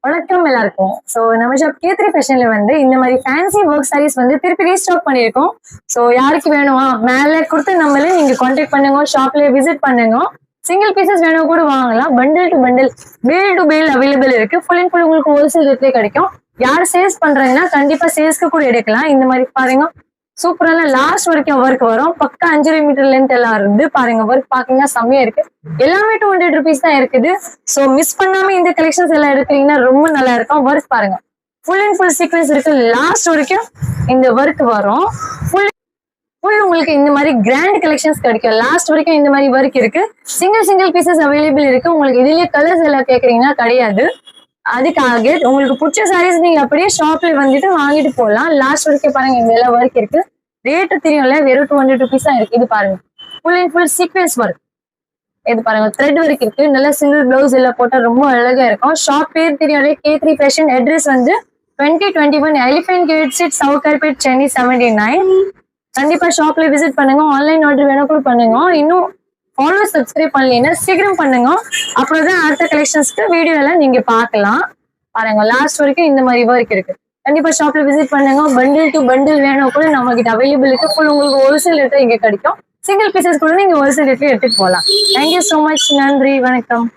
வணக்கம் எல்லாருக்கும். ஸோ நம்ம ஷாப் K3 ஃபேஷன்ல வந்து இந்த மாதிரி ஃபேன்சி ஒர்க் சாரீஸ் வந்து திருப்பி ரீஸ்டாக் பண்ணியிருக்கோம். ஸோ யாருக்கு வேணுமா மேலே கொடுத்து நம்மளே நீங்க கான்டாக்ட் பண்ணுங்க, ஷாப்ல விசிட் பண்ணுங்க. சிங்கிள் பீசஸ் வேணும் கூட வாங்கலாம். பண்டில் டு பண்டில், பேல் டு பேல் அவைலபிள் இருக்கு. ஃபுல் அண்ட் ஃபுல் உங்களுக்கு ஹோல்சேல் ரேட்லேயே கிடைக்கும். யார் சேல்ஸ் பண்றாங்கன்னா கண்டிப்பா சேல்ஸ்க்கு கூட எடுக்கலாம். இந்த மாதிரி பாருங்க, சூப்பரான லாஸ்ட் வரைக்கும் ஒர்க் வரும். பக்கா 5 மீட்டர் லென்த் எல்லாம் இருந்து பாருங்க. ஒர்க் பாத்தீங்கன்னா செம்மையா இருக்கு. எல்லாமே 200 ருபீஸ் தான் இருக்குது. ஸோ மிஸ் பண்ணாம இந்த கலெக்ஷன்ஸ் எல்லாம் எடுத்தீங்கன்னா ரொம்ப நல்லா இருக்கும். ஒர்க் பாருங்க, ஃபுல் அண்ட் ஃபுல் சீக்வன்ஸ் இருக்கு. லாஸ்ட் வரைக்கும் இந்த ஒர்க் வரும். ஃபுல் உங்களுக்கு இந்த மாதிரி கிராண்ட் கலெக்ஷன்ஸ் கிடைக்கும். லாஸ்ட் வரைக்கும் இந்த மாதிரி ஒர்க் இருக்கு. சிங்கிள் பீசஸ் அவைலபிள் இருக்கு. உங்களுக்கு இதுலயே கலர்ஸ் எல்லாம் கேக்குறீங்கன்னா கிடையாது. அதுக்காக உங்களுக்கு பிடிச்ச சாரீஸ் நீங்க அப்படியே ஷாப்ல வந்துட்டு வாங்கிட்டு போகலாம். லாஸ்ட் வரைக்கும் பாருங்க, இந்த எல்லாம் ஒர்க் இருக்கு. ரேட்டு தெரியும்ல, வெறும் 200 ருபீஸ் தான் இருக்கு. இது பாருங்க, full and full sequence work. இது பாருங்க, த்ரெட் ஒர்க் இருக்கு. நல்லா சிங்கிள் பிளவுஸ் எல்லாம் போட்டா ரொம்ப அழகா இருக்கும். ஷாப் பேர் தெரியும், K3 ஃபேஷன். அட்ரஸ் வந்து 2021 elephant gate street, Sowcarpet, Chennai 79. கண்டிப்பா ஷாப்ல விசிட் பண்ணுங்க. ஆன்லைன் ஆர்டர் வேணும் கூட பண்ணுங்க. இன்னும் ஃபாலோ சப்ஸ்கிரைப் பண்ணலன்னா சீக்கிரம் பண்ணுங்க. அப்புறம் தான் அடுத்த கலெக்ஷன்ஸ்க்கு வீடியோ எல்லாம் நீங்க பார்க்கலாம். பாருங்க, லாஸ்ட் வரைக்கும் இந்த மாதிரி ஒர்க் இருக்கு. கண்டிப்பா ஷாப்ல விசிட் பண்ணுங்க. பண்டில் டு பண்டில் வேணும் கூட நம்ம கிட்ட அவைலபிள் இருக்கு. ஃபுல் உங்களுக்கு ஹோல்சேல் ரேட்ல இங்க கிடைக்கும். சிங்கிள் பீசஸ் கூட நீங்க ஹோல்சேல் ரேட்ல எடுத்துட்டு போகலாம். Thank you so much. நன்றி, வணக்கம்.